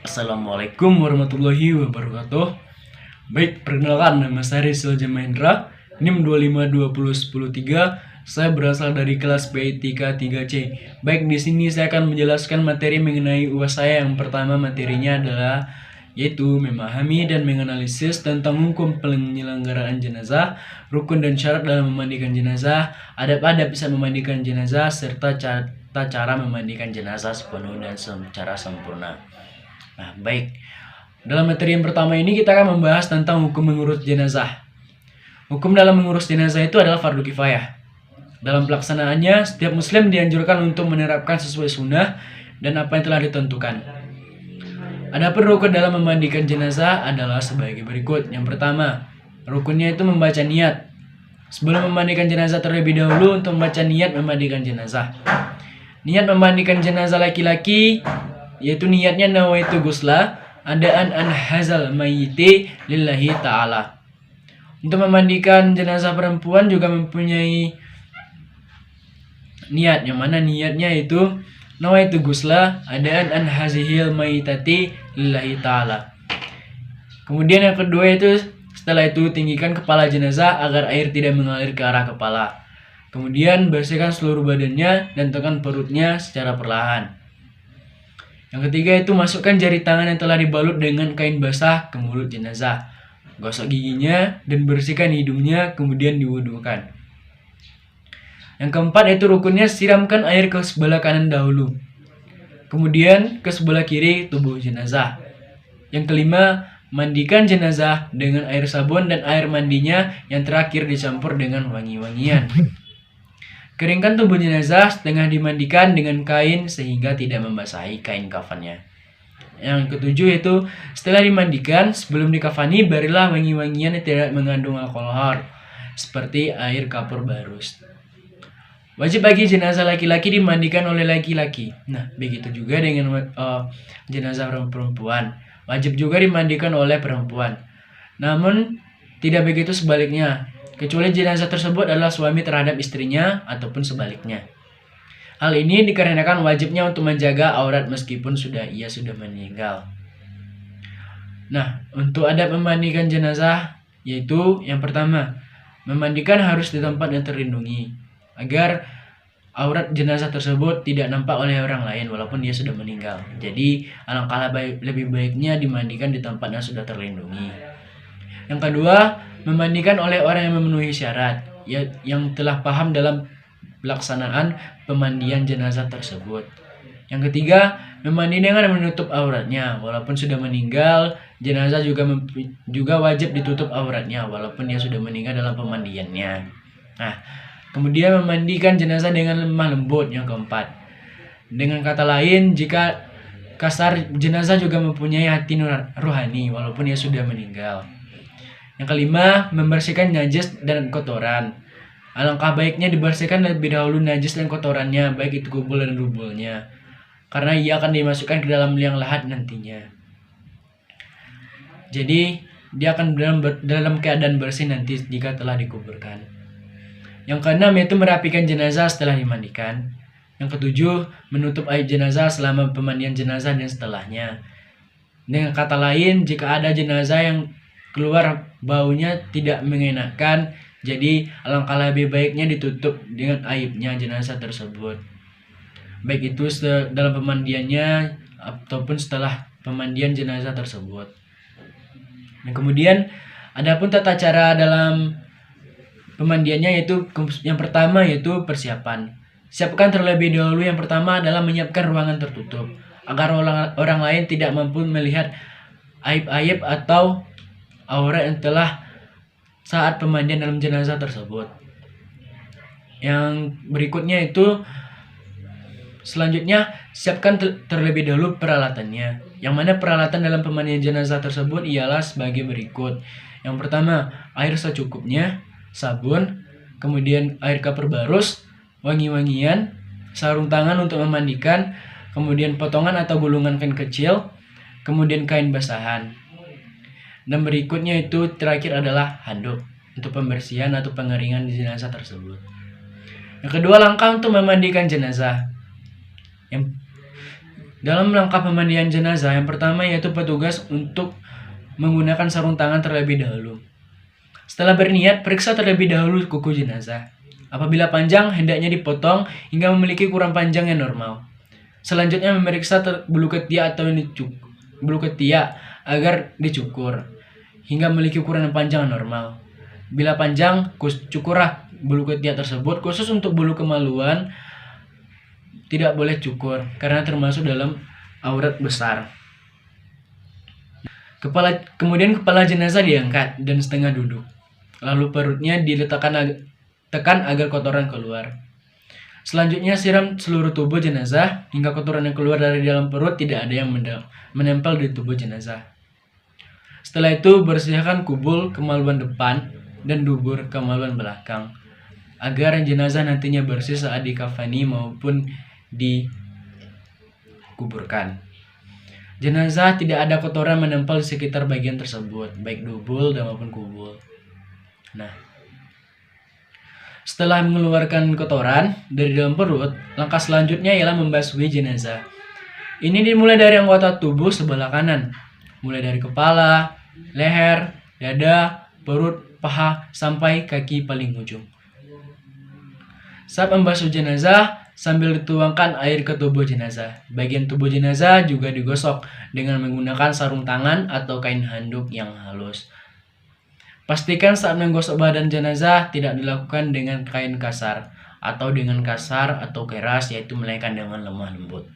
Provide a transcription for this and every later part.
Assalamualaikum warahmatullahi wabarakatuh. Baik, perkenalkan nama saya Rizal Jamahendra, NIM 2520103. Saya berasal dari kelas PITK 3C. Baik, di sini saya akan menjelaskan materi mengenai UAS saya. Yang pertama materinya adalah yaitu memahami dan menganalisis tentang hukum penyelenggaraan jenazah, rukun dan syarat dalam memandikan jenazah, adab-adab saat memandikan jenazah, serta tata cara memandikan jenazah sepenuh dan secara sempurna. Nah, baik. Dalam materi yang pertama ini kita akan membahas tentang hukum mengurus jenazah. Hukum dalam mengurus jenazah itu adalah fardu kifayah. Dalam pelaksanaannya, setiap muslim dianjurkan untuk menerapkan sesuai sunnah dan apa yang telah ditentukan. Adapun rukun dalam memandikan jenazah adalah sebagai berikut. Yang pertama, rukunnya itu membaca niat. Sebelum memandikan jenazah terlebih dahulu untuk membaca niat memandikan jenazah. Niat memandikan jenazah laki-laki yaitu niatnya nawaitu gusla adaan an hazal mayyiti lillahi ta'ala. Untuk memandikan jenazah perempuan juga mempunyai niat, yang mana niatnya itu nawaitu gusla adaan an hazihil mayyitati lillahi ta'ala. Kemudian yang kedua itu setelah itu tinggikan kepala jenazah agar air tidak mengalir ke arah kepala. Kemudian bersihkan seluruh badannya dan tekan perutnya secara perlahan. Yang ketiga itu masukkan jari tangan yang telah dibalut dengan kain basah ke mulut jenazah. Gosok giginya dan bersihkan hidungnya, kemudian diwudukan. Yang keempat itu rukunnya siramkan air ke sebelah kanan dahulu, kemudian ke sebelah kiri tubuh jenazah. Yang kelima, mandikan jenazah dengan air sabun dan air mandinya yang terakhir dicampur dengan wangi-wangian. Keringkan tubuh jenazah setengah dimandikan dengan kain sehingga tidak membasahi kain kafannya. Yang ketujuh itu setelah dimandikan sebelum dikafani berilah wangi-wangian yang tidak mengandung alkohol seperti air kapur barus. Wajib bagi jenazah laki-laki dimandikan oleh laki-laki. Nah, begitu juga dengan jenazah perempuan. Wajib juga dimandikan oleh perempuan. Namun tidak begitu sebaliknya, kecuali jenazah tersebut adalah suami terhadap istrinya ataupun sebaliknya. Hal ini dikarenakan wajibnya untuk menjaga aurat meskipun ia sudah meninggal. Nah, untuk adab memandikan jenazah yaitu yang pertama, memandikan harus di tempat yang terlindungi agar aurat jenazah tersebut tidak nampak oleh orang lain walaupun dia sudah meninggal. Jadi alangkah lebih baiknya dimandikan di tempat yang sudah terlindungi. Yang kedua, memandikan oleh orang yang memenuhi syarat yang telah paham dalam pelaksanaan pemandian jenazah tersebut. Yang ketiga, memandi dengan menutup auratnya walaupun sudah meninggal. Jenazah juga wajib ditutup auratnya walaupun dia sudah meninggal dalam pemandiannya. Nah, kemudian memandikan jenazah dengan lemah lembut. Yang keempat, dengan kata lain, jika kasar, jenazah juga mempunyai hati rohani walaupun dia sudah meninggal. Yang kelima, membersihkan najis dan kotoran. Alangkah baiknya dibersihkan lebih dahulu najis dan kotorannya, baik itu kubul dan rubulnya, karena ia akan dimasukkan ke dalam liang lahat nantinya. Jadi dia akan dalam keadaan bersih nanti jika telah dikuburkan. Yang keenam yaitu merapikan jenazah setelah dimandikan. Yang ketujuh, menutup aib jenazah selama pemandian jenazah dan setelahnya. Dengan kata lain, jika ada jenazah yang keluar baunya tidak mengenakan, jadi alangkah lebih baiknya ditutup dengan aibnya jenazah tersebut, baik itu dalam pemandiannya ataupun setelah pemandian jenazah tersebut. Dan kemudian adapun tata cara dalam pemandiannya yaitu yang pertama yaitu persiapan. Siapkan terlebih dahulu. Yang pertama adalah menyiapkan ruangan tertutup agar orang lain tidak mampu melihat aib-aib atau aurat yang telah saat pemandian dalam jenazah tersebut. Yang berikutnya itu selanjutnya siapkan terlebih dahulu peralatannya. Yang mana peralatan dalam pemandian jenazah tersebut ialah sebagai berikut. Yang pertama, air secukupnya, sabun, kemudian air kapur barus, wangi-wangian, sarung tangan untuk memandikan, kemudian potongan atau gulungan kain kecil, kemudian kain basahan. Dan berikutnya itu terakhir adalah handuk untuk pembersihan atau pengeringan di jenazah tersebut. Yang kedua, langkah untuk memandikan jenazah. Dalam langkah pemandian jenazah, yang pertama yaitu petugas untuk menggunakan sarung tangan terlebih dahulu. Setelah berniat, periksa terlebih dahulu kuku jenazah. Apabila panjang, hendaknya dipotong hingga memiliki ukuran panjang yang normal. Selanjutnya memeriksa bulu ketiak atau bulu ketiak agar dicukur hingga memiliki ukuran yang panjang yang normal. Bila panjang, cukurlah bulu ketiak tersebut. Khusus untuk bulu kemaluan tidak boleh cukur karena termasuk dalam aurat besar. Kemudian kepala jenazah diangkat dan setengah duduk. Lalu perutnya tekan agar kotoran keluar. Selanjutnya siram seluruh tubuh jenazah hingga kotoran yang keluar dari dalam perut tidak ada yang menempel di tubuh jenazah. Setelah itu bersihkan kubul kemaluan depan dan dubur kemaluan belakang agar jenazah nantinya bersih saat dikafani maupun dikuburkan. Jenazah tidak ada kotoran menempel di sekitar bagian tersebut, baik dubul dan maupun kubul. Nah, setelah mengeluarkan kotoran dari dalam perut, langkah selanjutnya ialah membasuhi jenazah. Ini dimulai dari anggota tubuh sebelah kanan, mulai dari kepala, leher, dada, perut, paha, sampai kaki paling ujung. Saat membasuh jenazah, sambil dituangkan air ke tubuh jenazah. Bagian tubuh jenazah juga digosok dengan menggunakan sarung tangan atau kain handuk yang halus. Pastikan saat menggosok badan jenazah tidak dilakukan dengan kain kasar atau keras, yaitu melainkan dengan lemah lembut.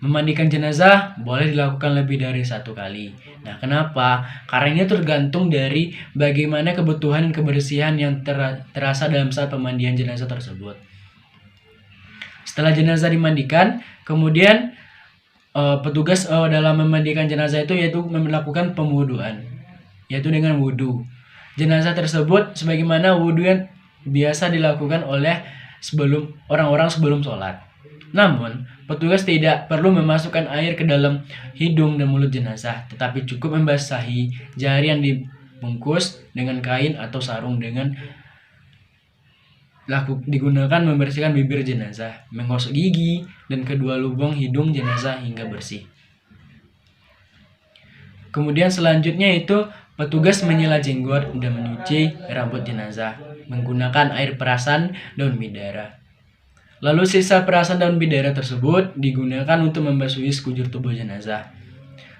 Memandikan jenazah boleh dilakukan lebih dari satu kali. Nah, kenapa? Karena ini tergantung dari bagaimana kebutuhan kebersihan yang terasa dalam saat pemandian jenazah tersebut. Setelah jenazah dimandikan, kemudian petugas dalam memandikan jenazah itu yaitu melakukan pemwuduan, yaitu dengan wudhu. Jenazah tersebut sebagaimana wudhu yang biasa dilakukan oleh orang-orang sebelum sholat. Namun, petugas tidak perlu memasukkan air ke dalam hidung dan mulut jenazah, tetapi cukup membasahi jari yang dibungkus dengan kain atau sarung dengan digunakan membersihkan bibir jenazah, menggosok gigi, dan kedua lubang hidung jenazah hingga bersih. Kemudian selanjutnya itu petugas menyela jenggot dan mencuci rambut jenazah menggunakan air perasan daun bidara. Lalu sisa perasan daun bidara tersebut digunakan untuk membasuhi sekujur tubuh jenazah.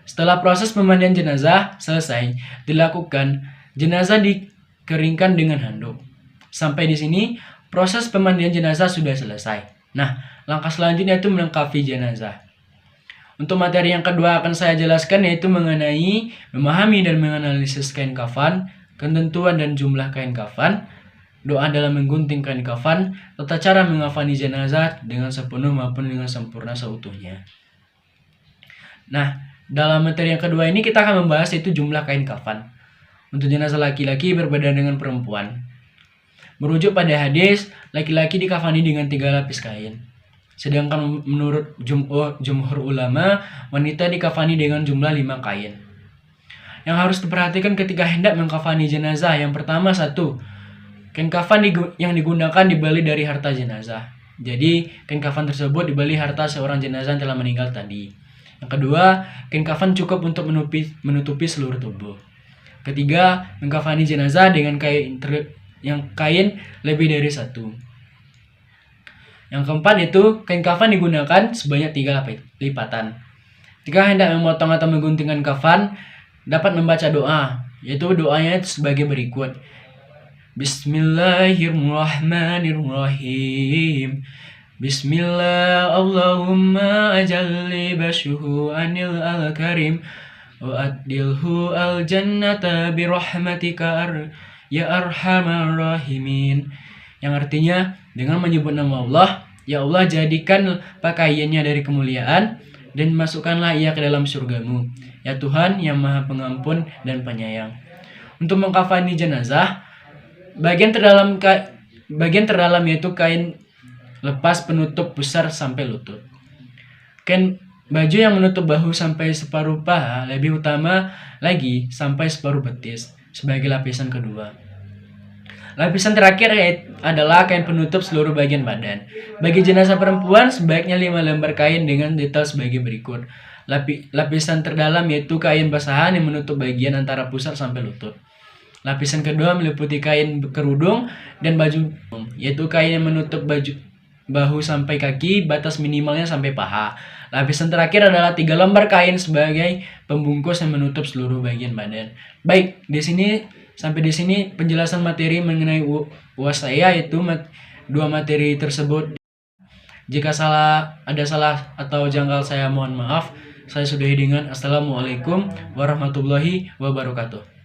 Setelah proses pemandian jenazah selesai dilakukan, jenazah dikeringkan dengan handuk. Sampai di sini proses pemandian jenazah sudah selesai. Nah, langkah selanjutnya itu melengkapi jenazah. Untuk materi yang kedua akan saya jelaskan yaitu mengenai memahami dan menganalisis kain kafan, ketentuan dan jumlah kain kafan, doa dalam menggunting kain kafan, tata cara mengafani jenazah dengan sepenuh maupun dengan sempurna seutuhnya. Nah, dalam materi yang kedua ini kita akan membahas itu jumlah kain kafan. Untuk jenazah laki-laki berbeda dengan perempuan. Merujuk pada hadis, laki-laki dikafani dengan 3 lapis kain. Sedangkan menurut jumhur ulama, wanita dikafani dengan jumlah 5 kain. Yang harus diperhatikan ketika hendak mengkafani jenazah, yang pertama 1, kain kafan yang digunakan dibeli dari harta jenazah. Jadi, kain kafan tersebut dibeli harta seorang jenazah yang telah meninggal tadi. Yang kedua, kain kafan cukup untuk menutupi seluruh tubuh. Ketiga, mengkafani jenazah dengan kain lebih dari 1. Yang keempat itu, kain kafan digunakan sebanyak 3 lipatan. Jika hendak memotong atau mengguntingkan kafan, dapat membaca doa, yaitu doanya sebagai berikut. Bismillahirrahmanirrahim. Bismillah Allahumma ajalli basyuhu anil al-karim wa adilhu al-jannata birahmatika ya arhamar rahimin. Yang artinya dengan menyebut nama Allah, ya Allah jadikan pakaiannya dari kemuliaan dan masukkanlah ia ke dalam surgamu, ya Tuhan yang maha pengampun dan penyayang. Untuk mengkafani jenazah, bagian terdalam yaitu kain lepas penutup pusar sampai lutut. Kain baju yang menutup bahu sampai separuh paha, lebih utama lagi sampai separuh betis sebagai lapisan kedua. Lapisan terakhir adalah kain penutup seluruh bagian badan. Bagi jenazah perempuan, sebaiknya 5 lembar kain dengan detail sebagai berikut. Lapisan terdalam yaitu kain basahan yang menutup bagian antara pusar sampai lutut. Lapisan kedua meliputi kain kerudung dan baju, yaitu kain yang menutup bahu sampai kaki, batas minimalnya sampai paha. Lapisan terakhir adalah 3 lembar kain sebagai pembungkus yang menutup seluruh bagian badan. Baik, sampai di sini penjelasan materi mengenai UAS saya, yaitu 2 materi tersebut. Jika ada salah atau janggal, saya mohon maaf. Saya sudahi dengan Assalamualaikum warahmatullahi wabarakatuh.